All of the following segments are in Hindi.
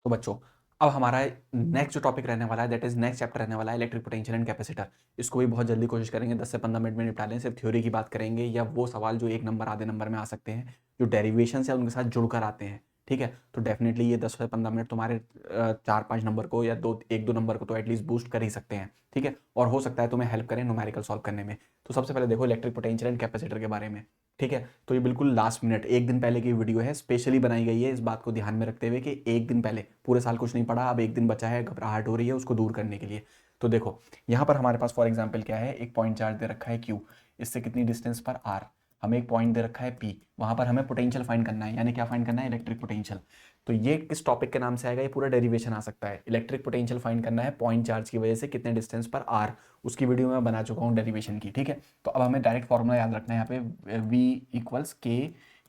तो बच्चों अब हमारा नेक्स्ट जो टॉपिक रहने वाला है, दैट इज नेक्स्ट चैप्टर रहने वाला है इलेक्ट्रिक पोटेंशियल एंड कैपेसिटर। इसको भी बहुत जल्दी कोशिश करेंगे 10 से 15 मिनट में निपटा लें। सिर्फ थ्योरी की बात करेंगे या वो सवाल जो एक नंबर आधे नंबर में आ सकते हैं, जो डेरिवेशन है उनके साथ जुड़कर आते हैं। ठीक है, तो डेफिनेटली ये 10 से 15 मिनट तुम्हारे 4-5 नंबर को या 1-2 नंबर को तो एटलीस्ट बूस्ट कर ही सकते हैं। ठीक है, और हो सकता है तुम्हें हेल्प करें न्यूमेरिकल सॉल्व करने में। तो सबसे पहले देखो इलेक्ट्रिक पोटेंशियल एंड कैपेसिटर के बारे में। ठीक है, तो ये बिल्कुल लास्ट मिनट एक दिन पहले की वीडियो है, स्पेशली बनाई गई है इस बात को ध्यान में रखते हुए कि एक दिन पहले, पूरे साल कुछ नहीं पढ़ा, अब एक दिन बचा है, घबराहट हो रही है, उसको दूर करने के लिए। तो देखो यहाँ पर हमारे पास फॉर एग्जाम्पल क्या है, एक पॉइंट चार्ज दे रखा है क्यू, इससे कितनी डिस्टेंस पर आर, हमें एक पॉइंट दे रखा है पी, वहां पर हमें पोटेंशियल फाइंड करना है, यानी क्या फाइंड करना है, इलेक्ट्रिक पोटेंशियल। तो ये किस टॉपिक के नाम से आएगा, ये पूरा डेरिवेशन आ सकता है। इलेक्ट्रिक पोटेंशियल फाइंड करना है पॉइंट चार्ज की वजह से कितने डिस्टेंस पर आर, उसकी वीडियो मैं बना चुका हूँ डेरिवेशन की। ठीक है, तो अब हमें डायरेक्ट फॉर्मूला याद रखना है यहाँ पे, V equals K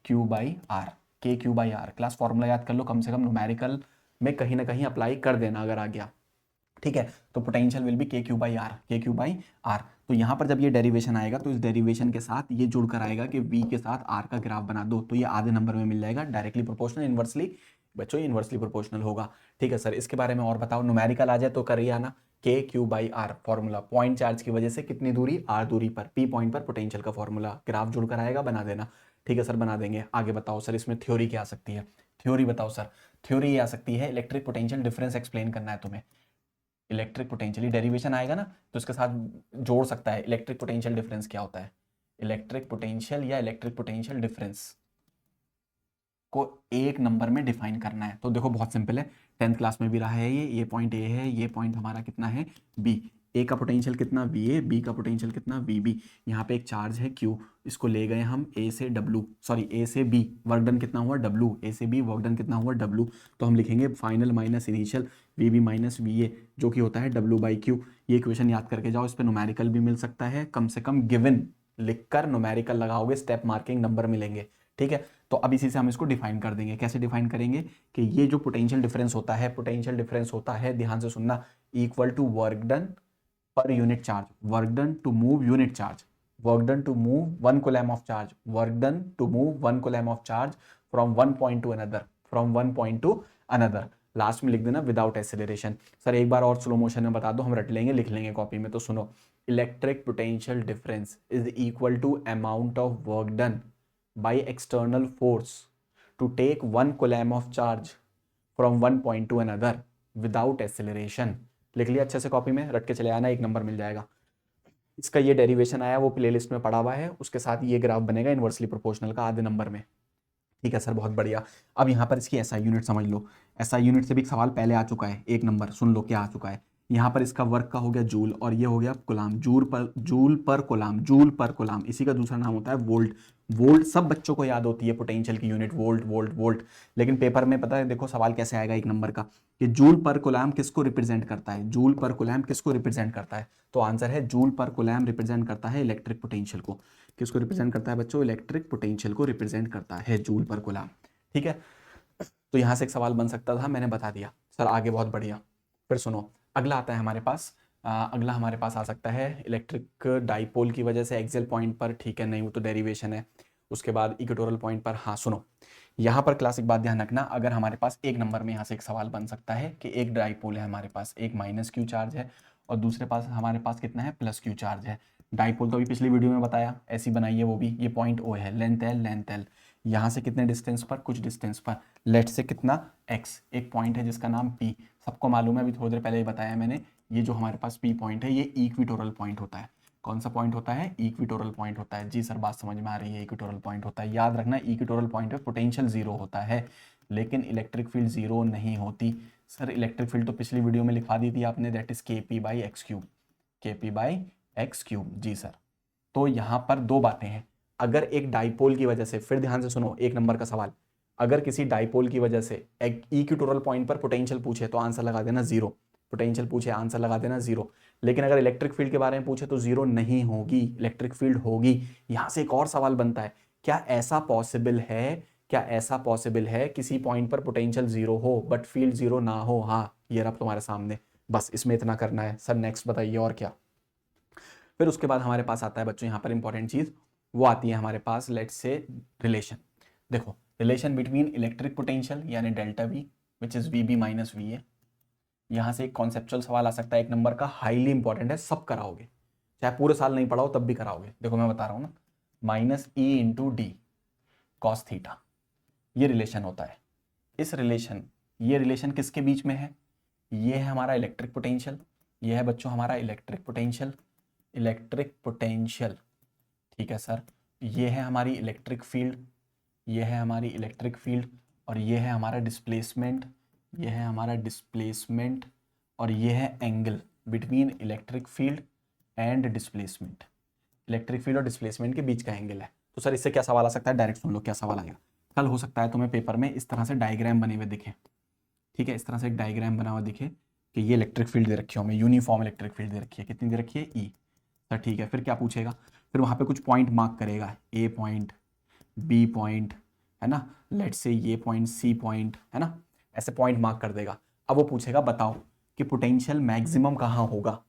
Q by R, K Q by R. Class formula याद कर लो, कम से कम न्यूमेरिकल में कहीं ना कहीं अप्लाई कर देना अगर आ गया। ठीक है, तो पोटेंशियल विल बी के Q by R, K Q by are. तो यहाँ पर जब ये डेरिवेशन आएगा तो इस डेरिवेशन के साथ ये जुड़कर आएगा कि v के साथ r का ग्राफ बना दो, तो ये आधे नंबर में मिल जाएगा। डायरेक्टली प्रोपोर्शनल, इनवर्सली बच्चों इनवर्सली प्रोपोर्शनल होगा। ठीक है सर, इसके बारे में और बताओ, न्यूमेरिकल आ जाए तो करिए आना। K Q by R formula, point charge की वजह से कितनी दूरी, r दूरी पर, p पॉइंट पर पोटेंशियल का फॉर्मूला, ग्राफ जुड़कर आएगा, बना देना। ठीक है सर, बना देंगे। आगे बताओ सर, इसमें थ्योरी क्या आ सकती है, थ्योरी बताओ सर। थ्योरी ये आ सकती है, इलेक्ट्रिक पोटेंशियल डिफरेंस एक्सप्लेन करना है तुम्हें। इलेक्ट्रिक पोटेंशियल डेरिवेशन आएगा ना, तो इसके साथ जोड़ सकता है इलेक्ट्रिक पोटेंशियल डिफरेंस क्या होता है। इलेक्ट्रिक पोटेंशियल या इलेक्ट्रिक पोटेंशियल डिफरेंस को एक नंबर में डिफाइन करना है। तो देखो बहुत सिंपल है, 10th क्लास में भी रहा है ये पॉइंट ए है, ये पॉइंट हमारा कितना है बी। ए का पोटेंशियल कितना वी ए, बी का पोटेंशियल कितना वी बी। यहाँ पे एक चार्ज है क्यू, इसको ले गए हम ए से डब्लू, सॉरी ए से बी, वर्क डन कितना हुआ डब्लू, ए से बी वर्क डन कितना हुआ डब्लू। तो हम लिखेंगे final minus initial V B minus V A, जो कि होता है डब्लू बाई क्यू। ये इक्वेशन याद करके जाओ, इस पर न्यूमेरिकल भी मिल सकता है, कम से कम गिवन लिखकर न्यूमेरिकल लगाओगे, स्टेप मार्किंग नंबर मिलेंगे। ठीक है, तो अब इसी से हम इसको डिफाइन कर देंगे। कैसे डिफाइन करेंगे कि ये जो पोटेंशियल डिफरेंस होता है, पोटेंशियल डिफरेंस होता है, ध्यान से सुनना, इक्वल टू वर्क डन पर unit charge, work done to move unit charge, work done to move 1 coulomb of charge, work done to move 1 coulomb of charge from one point to another, from one point to another. Last में लिख देना विदाउट एक्सेलरेशन। सर एक बार और स्लो मोशन में बता दो, हम रट लेंगे, लिख लेंगे कॉपी में। तो सुनो, electric potential difference is equal to amount of work done by external force to take 1 coulomb of charge from one point to another without acceleration। लिख लिया अच्छे से कॉपी में, रट के चले आना, एक नंबर मिल जाएगा। इसका ये डेरिवेशन आया, वो प्लेलिस्ट में पड़ा हुआ है, उसके साथ ये ग्राफ बनेगा इनवर्सली प्रोपोर्शनल का आधे नंबर में। ठीक है सर, बहुत बढ़िया। अब यहाँ पर इसकी एसआई यूनिट समझ लो, एसआई यूनिट से भी एक सवाल पहले आ चुका है, एक नंबर सुन लो क्या आ चुका है। यहाँ पर इसका वर्क का हो गया जूल, और ये हो गया कुलाम, जूल पर कुलाम, जूल पर कुलाम, इसी का दूसरा नाम होता है वोल्ट। वोल्ट सब बच्चों को याद होती है, पोटेंशियल की यूनिट वोल्ट वोल्ट वोल्ट, लेकिन पेपर में पता है, देखो सवाल कैसे आएगा एक नंबर का, कि जूल पर कुलाम किसको रिप्रेजेंट करता है, जूल पर कुलाम किसको रिप्रेजेंट करता है। तो आंसर है जूल पर कुलाम रिप्रेजेंट करता है इलेक्ट्रिक पोटेंशियल को। किसको रिप्रेजेंट करता है बच्चों, इलेक्ट्रिक पोटेंशियल को रिप्रेजेंट करता है जूल पर कुलाम। ठीक है, तो यहां से एक सवाल बन सकता था, मैंने बता दिया सर, आगे बहुत बढ़िया। फिर सुनो, अगला आता है हमारे पास, अगला हमारे पास आ सकता है इलेक्ट्रिक डाइपोल की वजह से एक्सियल पॉइंट पर। ठीक है, नहीं वो तो डेरिवेशन है। उसके बाद इक्वेटोरियल पॉइंट पर। हाँ सुनो, यहाँ पर क्लासिक बात ध्यान रखना, अगर हमारे पास एक नंबर में यहाँ से एक सवाल बन सकता है कि एक डाइपोल है हमारे पास, एक माइनस क्यू चार्ज है और दूसरे पास हमारे पास कितना है, प्लस क्यू चार्ज है। डाइपोल तो अभी पिछली वीडियो में बताया, ऐसी बनाइए वो भी। ये पॉइंट ओ है, लेंथ एल, लेंथ एल, यहाँ से कितने डिस्टेंस पर, कुछ डिस्टेंस पर, लेट से कितना x, एक पॉइंट है जिसका नाम p, सबको मालूम है, अभी थोड़ी देर पहले ही बताया मैंने। ये जो हमारे पास p पॉइंट है, ये इक्विटोरियल पॉइंट होता है। कौन सा पॉइंट होता है, इक्विटोरियल पॉइंट होता है। जी सर बात समझ में आ रही है, इक्विटोरियल पॉइंट होता है। याद रखना, इक्विटोरियल पॉइंट पे पोटेंशियल जीरो होता है, लेकिन इलेक्ट्रिक फील्ड जीरो नहीं होती। सर इलेक्ट्रिक फील्ड तो पिछली वीडियो में लिखवा दी थी आपने, that is K P by X cube, K P by X cube. जी सर, तो यहाँ पर दो बातें हैं। अगर एक डाइपोल की वजह से, फिर ध्यान से सुनो एक नंबर का सवाल, अगर किसी डाइपोल की वजह से एक इक्विटोरियल पॉइंट पर पोटेंशियल पूछे तो आंसर लगा देना जीरो, पोटेंशियल पूछे आंसर लगा देना जीरो। लेकिन अगर इलेक्ट्रिक फील्ड के बारे में पूछे तो जीरो नहीं होगी, इलेक्ट्रिक फील्ड होगी। यहां से एक और सवाल बनता है, क्या ऐसा पॉसिबल है, क्या ऐसा पॉसिबल है किसी पॉइंट पर पोटेंशियल जीरो हो बट फील्ड जीरो ना हो। हाँ ये रहा तुम्हारे सामने, बस इसमें इतना करना है। सर नेक्स्ट बताइए और क्या। फिर उसके बाद हमारे पास आता है बच्चों यहाँ पर इंपॉर्टेंट चीज, वो आती है हमारे पास, लेट्स से रिलेशन। देखो रिलेशन बिटवीन इलेक्ट्रिक पोटेंशियल यानी delta V which is V B minus V A. यहाँ से एक कॉन्सेप्चुअल सवाल आ सकता है एक नंबर का, हाईली इंपॉर्टेंट है, सब कराओगे, चाहे पूरे साल नहीं पढ़ाओ तब भी कराओगे। देखो मैं बता रहा हूँ ना, minus E into D cos theta, ये रिलेशन होता है। इस रिलेशन, ये रिलेशन किसके बीच में है? ये है हमारा इलेक्ट्रिक पोटेंशियल, ये है बच्चों हमारा इलेक्ट्रिक पोटेंशियल, इलेक्ट्रिक पोटेंशियल, ठीक है सर। ये है हमारी इलेक्ट्रिक फील्ड, ये है हमारी इलेक्ट्रिक फील्ड, और ये है हमारा डिस्प्लेसमेंट, ये है हमारा डिस्प्लेसमेंट, और ये है angle between electric field and displacement. Electric field और डिस्प्लेसमेंट के बीच का एंगल है। तो सर इससे क्या सवाल आ सकता है, डायरेक्ट सुन लो क्या सवाल आएगा। कल हो सकता है तुम्हें पेपर में इस तरह से डायग्राम बने हुए दिखे, ठीक है, इस तरह से एक डायग्राम बना हुआ दिखे कि ये इलेक्ट्रिक फील्ड दे रखी हो, हमें यूनिफॉर्म इलेक्ट्रिक फील्ड दे रखी है, कितनी दे रखी है, ई। सर ठीक है, फिर क्या पूछेगा, फिर वहाँ पे कुछ पॉइंट मार्क करेगा, ए पॉइंट, बी पॉइंट, है ना, लेट से ये पॉइंट, सी पॉइंट, है ना, ऐसे पॉइंट मार्क कर देगा। अब वो पूछेगा बताओ कि पोटेंशियल मैक्सिमम कहाँ होगा,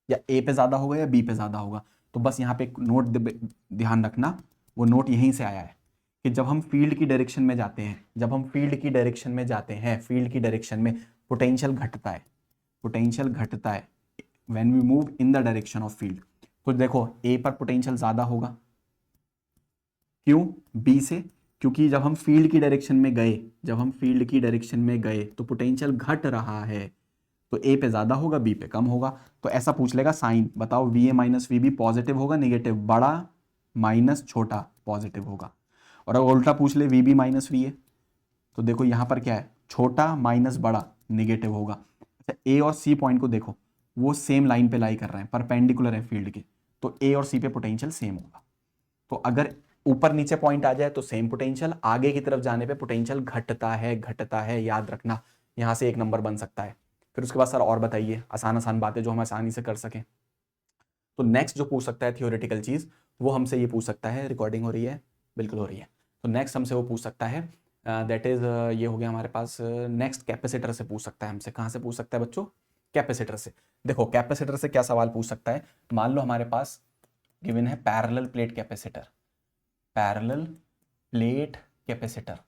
या ए पे ज़्यादा होगा या बी पे ज़्यादा होगा। तो बस यहाँ पे एक नोट ध्यान रखना, वो नोट यहीं से आया है कि जब हम फील्ड की डायरेक्शन में जाते हैं, जब हम फील्ड की डायरेक्शन में जाते हैं, फील्ड की डायरेक्शन में पोटेंशियल घटता है, पोटेंशियल घटता है when we move in the direction of field. तो देखो ए पर पोटेंशियल ज़्यादा होगा, क्यों, बी से, क्योंकि जब हम फील्ड की डायरेक्शन में गए, जब हम फील्ड की डायरेक्शन में गए तो पोटेंशियल घट रहा है, तो ए पे ज़्यादा होगा बी पे कम होगा। तो ऐसा पूछ लेगा साइन, बताओ V A minus V B positive होगा निगेटिव, बड़ा माइनस छोटा पॉजिटिव होगा। और अगर उल्टा पूछ ले V B minus V A, तो देखो यहाँ पर क्या है, छोटा माइनस बड़ा निगेटिव होगा। अच्छा ए और सी पॉइंट को देखो, वो सेम लाइन पे लाई कर रहे हैं, परपेंडिकुलर है फील्ड के, तो ए और सी पे पोटेंशियल सेम होगा। तो अगर ऊपर नीचे पॉइंट आ जाए तो सेम पोटेंशियल, आगे की तरफ जाने पे पोटेंशियल घटता है, घटता है, याद रखना। यहाँ से एक नंबर बन सकता है। फिर उसके बाद सर और बताइए आसान आसान बातें जो हम आसानी से कर सकें। तो नेक्स्ट जो पूछ सकता है थियोरेटिकल चीज़, वो हमसे ये पूछ सकता है, रिकॉर्डिंग हो रही है, बिल्कुल हो रही है। तो नेक्स्ट हमसे वो पूछ सकता है, दैट इज ये हो गया हमारे पास, नेक्स्ट कैपेसिटर से पूछ सकता है हमसे। कहाँ से पूछ सकता है बच्चों, कैपेसिटर से। देखो कैपेसिटर से क्या सवाल पूछ सकता है, मान लो हमारे पास गिवन है parallel plate capacitor, parallel plate capacitor,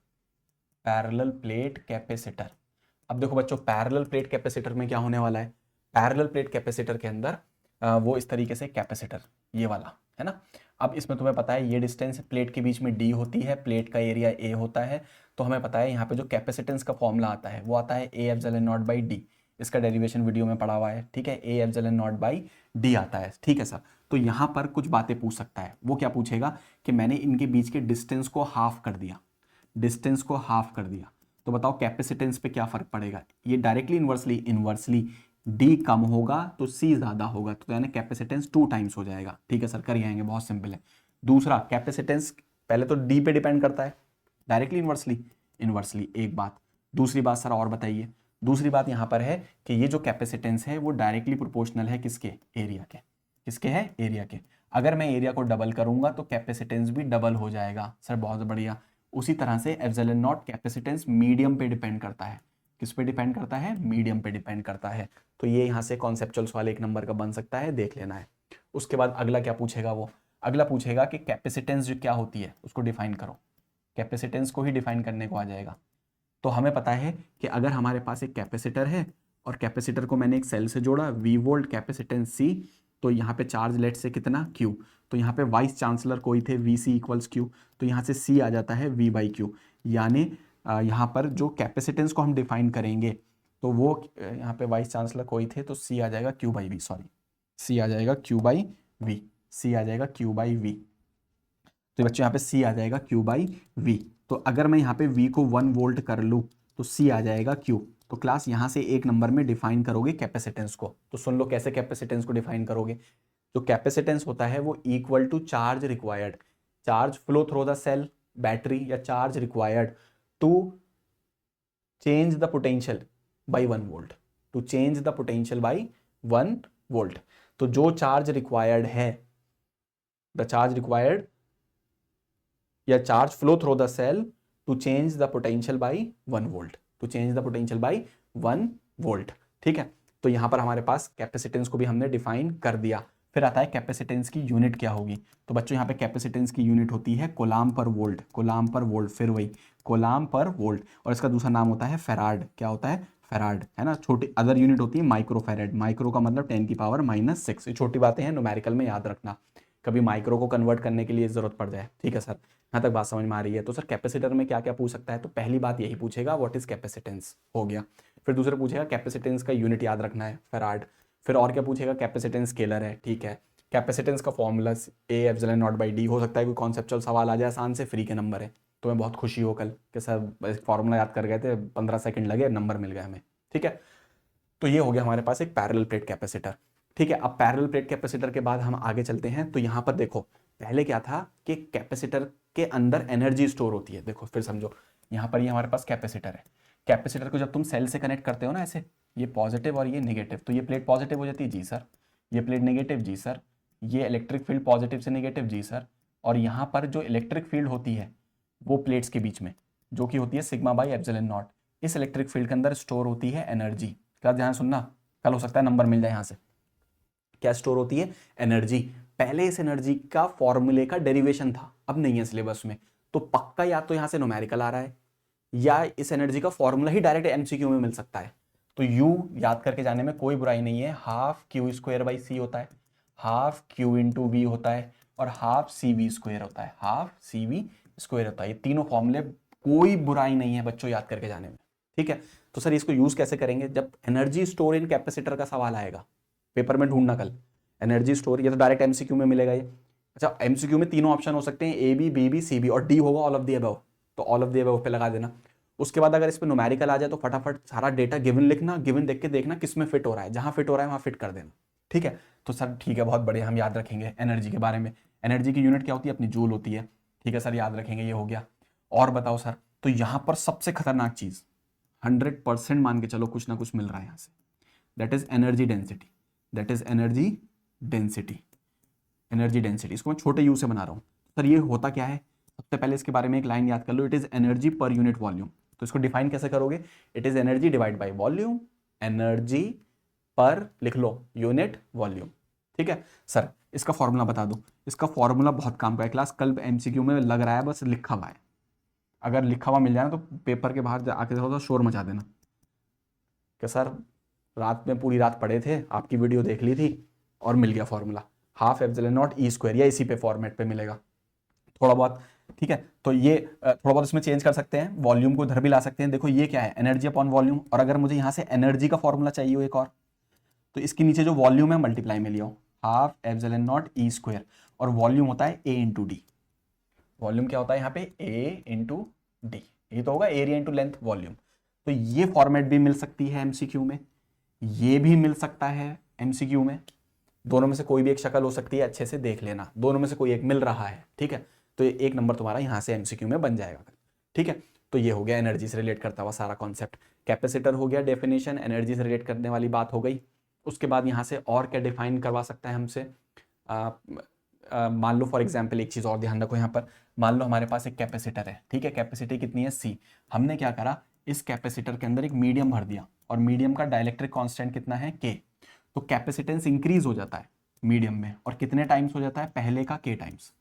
parallel plate capacitor. अब देखो बच्चों पैरेलल प्लेट कैपेसिटर में क्या होने वाला है, पैरेलल प्लेट कैपेसिटर के अंदर वो इस तरीके से कैपेसिटर ये वाला है ना। अब इसमें तुम्हें पता है ये डिस्टेंस प्लेट के बीच में डी होती है, प्लेट का एरिया ए होता है, तो हमें पता है यहाँ पे जो कैपेसिटेंस का फॉर्मूला आता है वो आता है A epsilon not by D. इसका डेरिवेशन वीडियो में पढ़ा हुआ है, ठीक है, A epsilon not by D आता है, ठीक है सर। तो यहाँ पर कुछ बातें पूछ सकता है, वो क्या पूछेगा कि मैंने इनके बीच के डिस्टेंस को हाफ कर दिया, डिस्टेंस को हाफ कर दिया, तो बताओ कैपेसिटेंस पे क्या फर्क पड़ेगा। ये डायरेक्टली इन्वर्सली, इन्वर्सली डी कम होगा तो सी ज्यादा होगा, तो यानी कैपेसिटेंस 2 टाइम्स हो जाएगा, ठीक है सर, कर आएंगे, बहुत सिंपल है। दूसरा कैपेसिटेंस पहले तो डी पे डिपेंड करता है, डायरेक्टली इन्वर्सली, इन्वर्सली एक बात। दूसरी बात सर और बताइए, दूसरी बात यहाँ पर है कि ये जो कैपेसिटेंस है वो डायरेक्टली प्रोपोर्शनल है किसके, एरिया के, किसके है, एरिया के। अगर मैं एरिया को डबल करूंगा तो कैपेसिटेंस भी डबल हो जाएगा सर, बहुत बढ़िया। उसी तरह से एप्सिलॉन नॉट कैपेसिटेंस मीडियम पे डिपेंड करता है, किस पे डिपेंड करता है, मीडियम पे डिपेंड करता है। तो ये यहाँ से कॉन्सेप्चुअल सवाल एक नंबर का बन सकता है, देख लेना है। उसके बाद अगला क्या पूछेगा, वो अगला पूछेगा कि कैपेसिटेंस जो क्या होती है उसको डिफाइन करो, कैपेसिटेंस को ही डिफाइन करने को आ जाएगा। तो हमें पता है कि अगर हमारे पास एक कैपेसिटर है और कैपेसिटर को मैंने एक सेल से जोड़ा, वी वोल्ट कैपेसिटेंस सी, तो यहाँ पे चार्ज लेट से कितना क्यू, तो यहाँ पे वाइस चांसलर कोई थे वी सी इक्वल्स क्यू, तो यहाँ से सी आ जाता है वी बाई क्यू। यानी यहाँ पर जो कैपेसिटेंस को हम डिफाइन करेंगे तो वो यहाँ पे वाइस चांसलर कोई थे तो सी आ जाएगा Q by V, sorry C आ जाएगा क्यू बाई वी, सी आ जाएगा क्यू बाई वी। तो बच्चों यहाँ पे सी आ जाएगा क्यू बाई वी। तो अगर मैं यहाँ पे वी को 1 वोल्ट कर लूँ तो सी आ जाएगा क्यू। तो क्लास यहाँ से एक नंबर में डिफाइन करोगे कैपेसिटेंस को। तो सुन लो कैसे कैपेसिटेंस को डिफाइन करोगे। जो कैपेसिटेंस होता है वो equal to charge required, charge flow through the cell battery, या charge required to change the potential by 1 volt, to change the potential by 1 volt. तो जो चार्ज रिक्वायर्ड है, द चार्ज रिक्वायर्ड या charge flow through the cell to change the potential by 1 volt, to change the potential by 1 volt. ठीक है, तो यहां पर हमारे पास कैपेसिटेंस को भी हमने डिफाइन कर दिया। फिर आता है कैपेसिटेंस की यूनिट क्या होगी। तो बच्चों यहाँ पे कैपेसिटेंस की यूनिट होती है कोलाम पर वोल्ट, कोलाम पर वोल्ट। फिर वही कोलाम पर वोल्ट, और इसका दूसरा नाम होता है फेराड। क्या होता है? फेराड, है ना। छोटी अदर यूनिट होती है माइक्रो फेराड, माइक्रो का मतलब 10⁻⁻⁶। ये छोटी बातें हैं, न्यूमेरिकल में याद रखना, कभी माइक्रो को कन्वर्ट करने के लिए जरूरत पड़ जाए। ठीक है सर, यहाँ तक बात समझ में आ रही है? तो सर कैपेसिटर में क्या क्या पूछ सकता है? तो पहली बात यही पूछेगा, व्हाट इज कैपेसिटेंस, हो गया। फिर दूसरा पूछेगा कैपेसिटेंस का यूनिट याद रखना है, फेराड। फिर और क्या पूछेगा? कैपेसिटेंस स्केलर है, ठीक है। कैपेसिटेंस का फॉर्मूला A/0 हो सकता है कोई कॉन्सेप्चुअल सवाल आ जाए आसान से, फ्री के नंबर है, तो मैं बहुत खुशी हो कल कि सर फॉर्मूला याद कर गए थे, 15 सेकंड लगे, नंबर मिल गया हमें। ठीक है, तो ये हो गया हमारे पास एक पैरेलल प्लेट कैपेसिटर। ठीक है, अब पैरेलल प्लेट कैपेसिटर के बाद हम आगे चलते हैं। तो यहाँ पर देखो, पहले क्या था कि कैपेसिटर के अंदर एनर्जी स्टोर होती है। देखो फिर समझो, यहाँ पर ये हमारे पास कैपेसिटर है। कैपेसिटर को जब तुम सेल से कनेक्ट करते हो ना ऐसे, ये पॉजिटिव और ये नेगेटिव, तो ये प्लेट पॉजिटिव हो जाती है, जी सर। ये प्लेट नेगेटिव, जी सर। ये इलेक्ट्रिक फील्ड पॉजिटिव से नेगेटिव, जी सर। और यहाँ पर जो इलेक्ट्रिक फील्ड होती है वो प्लेट्स के बीच में, जो कि होती है σ/ε0, इस इलेक्ट्रिक फील्ड के अंदर स्टोर होती है एनर्जी। क्या ध्यान सुनना, कल हो सकता है नंबर मिल जाए यहाँ से। क्या स्टोर होती है? एनर्जी। पहले इस एनर्जी का फॉर्मूले का डेरिवेशन था, अब नहीं है सिलेबस में, तो पक्का या तो यहाँ से न्यूमेरिकल आ रहा है, या इस एनर्जी का फॉर्मूला ही डायरेक्ट एमसीक्यू में मिल सकता है। तो यू याद करके जाने में कोई बुराई नहीं है, ½ Q²/C होता है, ½ Q × V होता है, और ½ CV² होता है, ½ CV² होता है। ये तीनों फॉर्मूले कोई बुराई नहीं है बच्चों याद करके जाने में। ठीक है, तो सर इसको यूज कैसे करेंगे? जब एनर्जी स्टोर इन कैपेसिटर का सवाल आएगा, पेपर में ढूंढना कल, एनर्जी स्टोर, ये तो डायरेक्ट एमसीक्यू में मिलेगा ये। अच्छा, एमसीक्यू में तीनों ऑप्शन हो सकते हैं, AB, BB, CB, और D होगा ऑल ऑफ द अबव, तो ऑल ऑफ द अबव पे लगा देना। उसके बाद अगर इस पे न्यूमेरिकल आ जाए तो फटाफट सारा डेटा गिवन लिखना, गिवन देख के देखना किस में फिट हो रहा है, जहां फिट हो रहा है वहां फिट कर देना। ठीक है, तो सर ठीक है, बहुत बढ़िया, हम याद रखेंगे एनर्जी के बारे में। एनर्जी की यूनिट क्या होती है? अपनी जूल होती है। ठीक है सर, याद रखेंगे, ये हो गया। और बताओ सर, तो यहां पर सबसे खतरनाक चीज, 100% मान के चलो कुछ ना कुछ मिल रहा है यहाँ से, that is energy density. That is energy density. Energy density, इसको मैं छोटे यू से बना रहा हूँ। सर ये होता क्या है? सबसे पहले इसके बारे में एक लाइन याद कर लो, it is energy per unit volume. तो इसको डिफाइन कैसे करोगे? It is energy divide by volume, energy per लिख लो यूनिट वॉल्यूम। ठीक है सर, इसका फॉर्मूला बता दो। इसका फॉर्मूला बहुत काम का है, क्लास कल एमसीक्यू में लग रहा है, बस लिखा हुआ है। अगर लिखा हुआ मिल जाए ना तो पेपर के बाहर आके थोड़ा सा शोर मचा देना कि सर रात में पूरी रात पढ़े थे, आपकी वीडियो देख ली थी और मिल गया फॉर्मूला, ½ε0 या इसी पे फॉर्मेट पे मिलेगा थोड़ा बहुत। ठीक है, तो ये थोड़ा बहुत इसमें चेंज कर सकते हैं, वॉल्यूम को इधर भी ला सकते हैं। देखो ये क्या है? Energy upon volume. और अगर मुझे यहाँ से एनर्जी का फॉर्मूला चाहिए हो एक और, तो इसके नीचे जो वॉल्यूम है मल्टीप्लाई में लियो, ½ε0 और वॉल्यूम होता है A × D। वॉल्यूम क्या होता है यहाँ पे? A × D। ये तो होगा एरिया इंटू लेंथ वॉल्यूम। तो ये फॉर्मेट भी मिल सकती है एमसीक्यू में, ये भी मिल सकता है एमसीक्यू में, दोनों में से कोई भी एक शक्ल हो सकती है, अच्छे से देख लेना, दोनों में से कोई एक मिल रहा है। ठीक है, तो ये एक नंबर तुम्हारा यहाँ से एमसीक्यू में बन जाएगा। ठीक है, तो ये हो गया एनर्जी से रिलेट करता हुआ सारा कॉन्सेप्ट। कैपेसिटर हो गया डेफिनेशन, एनर्जी से रिलेट करने वाली बात हो गई। उसके बाद यहाँ से और क्या डिफाइन करवा सकता है हमसे? मान लो फॉर एग्जाम्पल एक चीज़ और ध्यान रखो यहाँ पर, मान लो हमारे पास एक कैपेसिटर है। ठीक है, कैपेसिटी कितनी है? C। हमने क्या करा, इस कैपेसिटर के अंदर एक मीडियम भर दिया, और मीडियम का डाइलेक्ट्रिक कांस्टेंट कितना है? K। तो कैपेसिटेंस इंक्रीज हो जाता है मीडियम में, और कितने टाइम्स हो जाता है? पहले का K टाइम्स।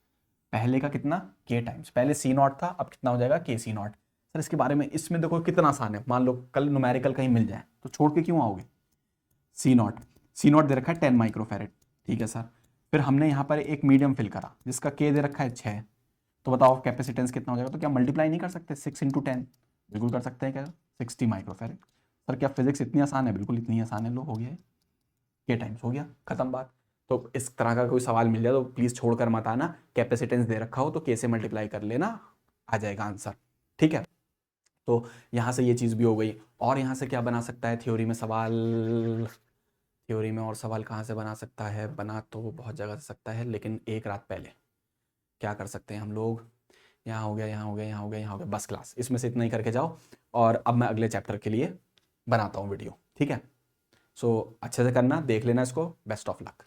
पहले का कितना? K times. पहले C0 था, अब कितना हो जाएगा? KC0। सर इसके बारे में, इसमें देखो कितना आसान है, मान लो कल न्यूमेरिकल कहीं मिल जाए तो छोड़ के क्यों आओगे? C0 दे रखा है 10 माइक्रोफैरेड। ठीक है सर, फिर हमने यहाँ पर एक मीडियम फिल करा जिसका K दे रखा है 6, तो बताओ कैपेसिटेंस कितना हो जाएगा? तो क्या मल्टीप्लाई नहीं कर सकते? 6 × 10, बिल्कुल कर सकते हैं। क्या? 60 माइक्रोफैरेड। सर क्या फिजिक्स इतनी आसान है? बिल्कुल इतनी आसान है। लो हो गया, K टाइम्स हो गया, खत्म बात। तो इस तरह का कोई सवाल मिल जाए तो प्लीज़ छोड़कर मत आना, कैपेसिटेंस दे रखा हो तो K से मल्टीप्लाई कर लेना, आ जाएगा आंसर। ठीक है, तो यहाँ से ये चीज़ भी हो गई। और यहाँ से क्या बना सकता है थ्योरी में सवाल? थ्योरी में और सवाल कहाँ से बना सकता है? बना तो बहुत जगह से सकता है, लेकिन एक रात पहले क्या कर सकते हैं हम लोग? यहाँ हो गया, यहाँ हो गया, यहाँ हो गया, यहाँ हो गया, बस क्लास इसमें से इतना ही करके जाओ, और अब मैं अगले चैप्टर के लिए बनाता हूँ वीडियो। ठीक है, सो अच्छे से करना, देख लेना इसको, बेस्ट ऑफ लक।